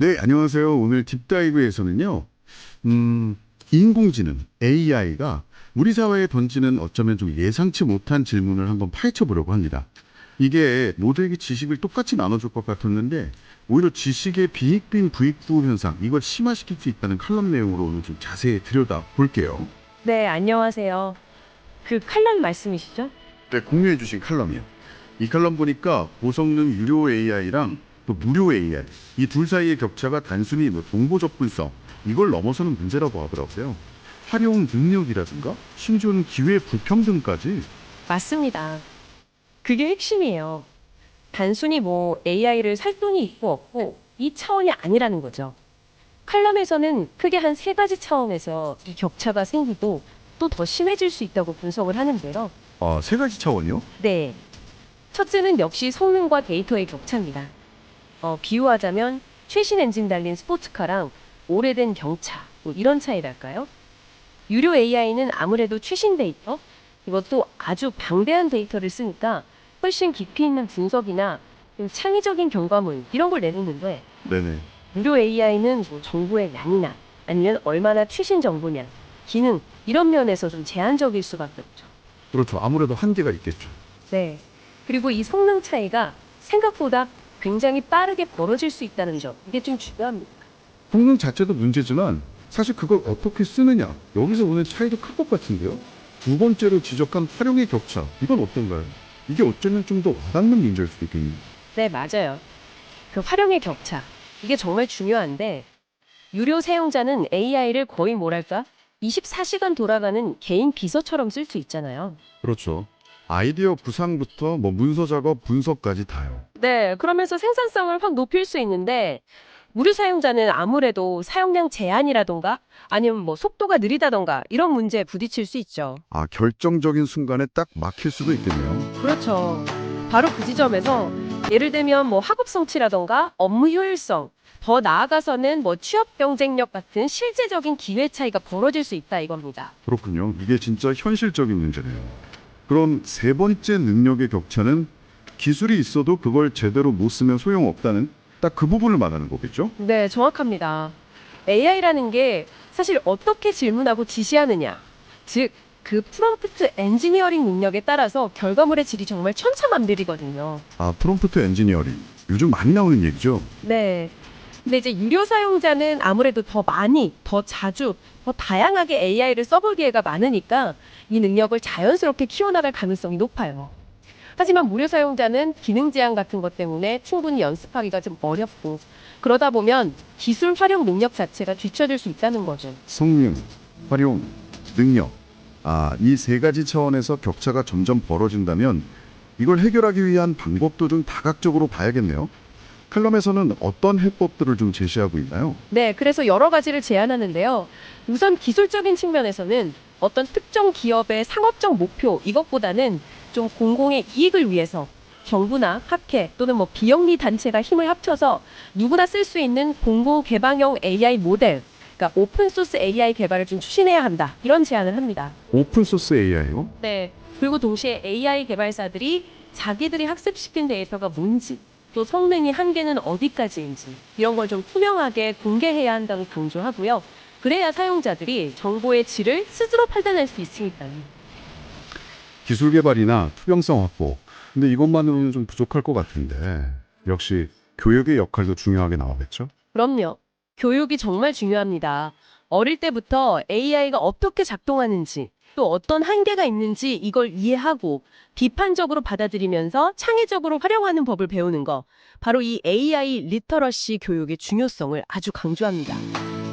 네, 안녕하세요. 오늘 딥다이브에서는요, 인공지능, AI가 우리 사회에 던지는 어쩌면 좀 예상치 못한 질문을 한번 파헤쳐 보려고 합니다. 이게 모두에게 지식을 똑같이 나눠줄 것 같았는데, 오히려 지식의 빈익빈 부익부 현상, 이걸 심화시킬 수 있다는 칼럼 내용으로 오늘 좀 자세히 들여다 볼게요. 네, 안녕하세요. 그 칼럼 말씀이시죠? 네, 공유해 주신 칼럼이요. 이 칼럼 보니까 고성능 유료 AI랑 또 무료 AI, 이 둘 사이의 격차가 단순히 뭐 정보 접근성, 이걸 넘어서는 문제라고 하더라고요. 활용 능력이라든가 심지어는 기회 불평등까지. 맞습니다. 그게 핵심이에요. 단순히 뭐 AI를 살 돈이 있고 없고 이 차원이 아니라는 거죠. 칼럼에서는 크게 한 세 가지 차원에서 이 격차가 생기고 또 더 심해질 수 있다고 분석을 하는데요. 아, 세 가지 차원이요? 네. 첫째는 역시 성능과 데이터의 격차입니다. 비유하자면 최신 엔진 달린 스포츠카랑 오래된 경차, 뭐 이런 차이랄까요? 유료 AI는 아무래도 최신 데이터, 이것도 아주 방대한 데이터를 쓰니까 훨씬 깊이 있는 분석이나 좀 창의적인 결과물 이런 걸 내놓는데 네네. 무료 AI는 뭐 정보의 양이나 아니면 얼마나 최신 정보냐, 기능 이런 면에서 좀 제한적일 수밖에 없죠. 그렇죠. 아무래도 한계가 있겠죠. 네. 그리고 이 성능 차이가 생각보다 굉장히 빠르게 벌어질 수 있다는 점, 이게 좀 중요합니다. 성능 자체도 문제지만 사실 그걸 어떻게 쓰느냐, 여기서 오는 차이도 클 것 같은데요. 두 번째로 지적한 활용의 격차, 이건 어떤가요? 이게 어쩌면 좀 더 와닿는 문제일 수도 있겠네요. 네, 맞아요. 그 활용의 격차. 이게 정말 중요한데, 유료 사용자는 AI를 거의 뭐랄까? 24시간 돌아가는 개인 비서처럼 쓸 수 있잖아요. 그렇죠. 아이디어 구상부터 뭐 문서 작업, 분석까지 다요. 네, 그러면서 생산성을 확 높일 수 있는데, 무료 사용자는 아무래도 사용량 제한이라던가, 아니면 뭐 속도가 느리다던가, 이런 문제에 부딪힐 수 있죠. 아, 결정적인 순간에 딱 막힐 수도 있겠네요. 그렇죠. 바로 그 지점에서 예를 들면 뭐 학업 성취라던가 업무 효율성, 더 나아가서는 뭐 취업 경쟁력 같은 실제적인 기회 차이가 벌어질 수 있다 이겁니다. 그렇군요. 이게 진짜 현실적인 문제네요. 그럼 세 번째 능력의 격차는 기술이 있어도 그걸 제대로 못 쓰면 소용없다는 딱 그 부분을 말하는 거겠죠? 네, 정확합니다. AI라는 게 사실 어떻게 질문하고 지시하느냐, 즉, 그 프롬프트 엔지니어링 능력에 따라서 결과물의 질이 정말 천차만별이거든요. 아, 프롬프트 엔지니어링. 요즘 많이 나오는 얘기죠? 네. 근데 이제 유료 사용자는 아무래도 더 많이, 더 자주, 더 다양하게 AI를 써볼 기회가 많으니까 이 능력을 자연스럽게 키워나갈 가능성이 높아요. 하지만 무료 사용자는 기능 제한 같은 것 때문에 충분히 연습하기가 좀 어렵고 그러다 보면 기술 활용 능력 자체가 뒤처질 수 있다는 거죠. 성능, 활용, 능력. 아, 이 세 가지 차원에서 격차가 점점 벌어진다면 이걸 해결하기 위한 방법도 좀 다각적으로 봐야겠네요. 칼럼에서는 어떤 해법들을 좀 제시하고 있나요? 네, 그래서 여러 가지를 제안하는데요. 우선 기술적인 측면에서는 어떤 특정 기업의 상업적 목표 이것보다는 좀 공공의 이익을 위해서 정부나 학회 또는 뭐 비영리 단체가 힘을 합쳐서 누구나 쓸 수 있는 공공 개방형 AI 모델, 그러니까 오픈 소스 AI 개발을 좀 추진해야 한다. 이런 제안을 합니다. 오픈소스 AI요? 네. 그리고 동시에 AI 개발사들이 자기들이 학습시킨 데이터가 뭔지, 또 성능의 한계는 어디까지인지, 이런 걸 좀 투명하게 공개해야 한다고 강조하고요. 그래야 사용자들이 정보의 질을 스스로 판단할 수 있으니까요. 기술 개발이나 투명성 확보. 근데 이것만으로는 좀 부족할 것 같은데 역시 교육의 역할도 중요하게 나오겠죠? 그럼요. 교육이 정말 중요합니다. 어릴 때부터 AI가 어떻게 작동하는지, 또 어떤 한계가 있는지 이걸 이해하고 비판적으로 받아들이면서 창의적으로 활용하는 법을 배우는 거. 바로 이 AI 리터러시 교육의 중요성을 아주 강조합니다.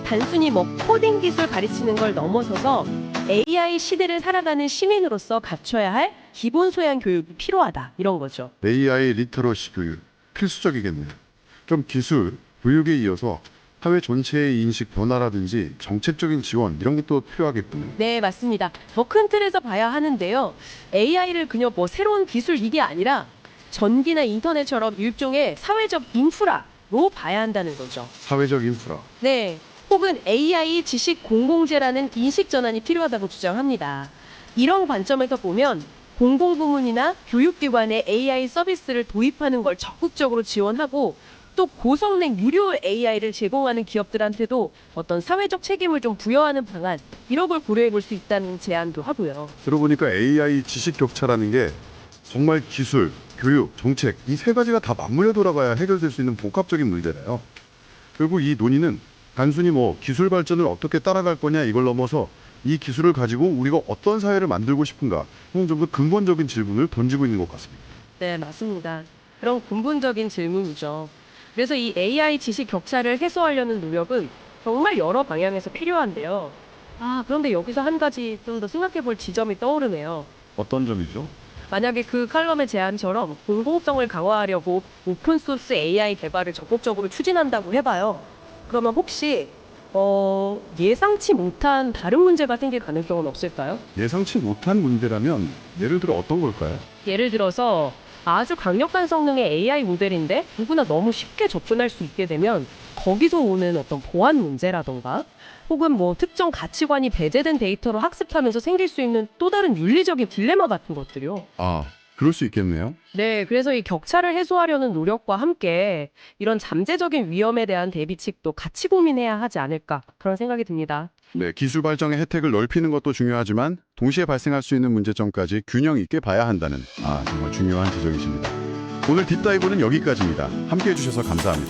단순히 뭐 코딩 기술 가르치는 걸 넘어서서 AI 시대를 살아가는 시민으로서 갖춰야 할 기본 소양 교육이 필요하다. 이런 거죠. AI 리터러시 교육 필수적이겠네요. 좀 기술, 교육에 이어서 사회 전체의 인식 변화라든지 정책적인 지원 이런 게 또 필요하겠군요. 네, 맞습니다. 더 큰 틀에서 봐야 하는데요. AI를 그냥 뭐 새로운 기술 이게 아니라 전기나 인터넷처럼 일종의 사회적 인프라로 봐야 한다는 거죠. 사회적 인프라. 네, 혹은 AI 지식 공공재라는 인식 전환이 필요하다고 주장합니다. 이런 관점에서 보면 공공부문이나 교육기관에 AI 서비스를 도입하는 걸 적극적으로 지원하고 또 고성능 유료 AI를 제공하는 기업들한테도 어떤 사회적 책임을 좀 부여하는 방안 이런 걸 고려해 볼 수 있다는 제안도 하고요. 들어보니까 AI 지식 격차라는 게 정말 기술, 교육, 정책 이 세 가지가 다 맞물려 돌아가야 해결될 수 있는 복합적인 문제래요. 결국 이 논의는 단순히 뭐 기술 발전을 어떻게 따라갈 거냐 이걸 넘어서 이 기술을 가지고 우리가 어떤 사회를 만들고 싶은가 하는 좀 더 근본적인 질문을 던지고 있는 것 같습니다. 네, 맞습니다. 그런 근본적인 질문이죠. 그래서 이 AI 지식 격차를 해소하려는 노력은 정말 여러 방향에서 필요한데요. 그런데 여기서 한 가지 좀 더 생각해 볼 지점이 떠오르네요. 어떤 점이죠? 만약에 그 칼럼의 제안처럼 공공성을 강화하려고 오픈소스 AI 개발을 적극적으로 추진한다고 해봐요. 그러면 혹시 예상치 못한 다른 문제가 생길 가능성은 없을까요? 예상치 못한 문제라면 예를 들어 어떤 걸까요? 예를 들어서 아주 강력한 성능의 AI 모델인데 누구나 너무 쉽게 접근할 수 있게 되면 거기서 오는 어떤 보안 문제라던가 혹은 뭐 특정 가치관이 배제된 데이터로 학습하면서 생길 수 있는 또 다른 윤리적인 딜레마 같은 것들이요. 그럴 수 있겠네요. 네, 그래서 이 격차를 해소하려는 노력과 함께 이런 잠재적인 위험에 대한 대비책도 같이 고민해야 하지 않을까 그런 생각이 듭니다. 네, 기술 발전의 혜택을 넓히는 것도 중요하지만 동시에 발생할 수 있는 문제점까지 균형 있게 봐야 한다는 정말 중요한 지적이십니다. 오늘 딥다이브는 여기까지입니다. 함께해 주셔서 감사합니다.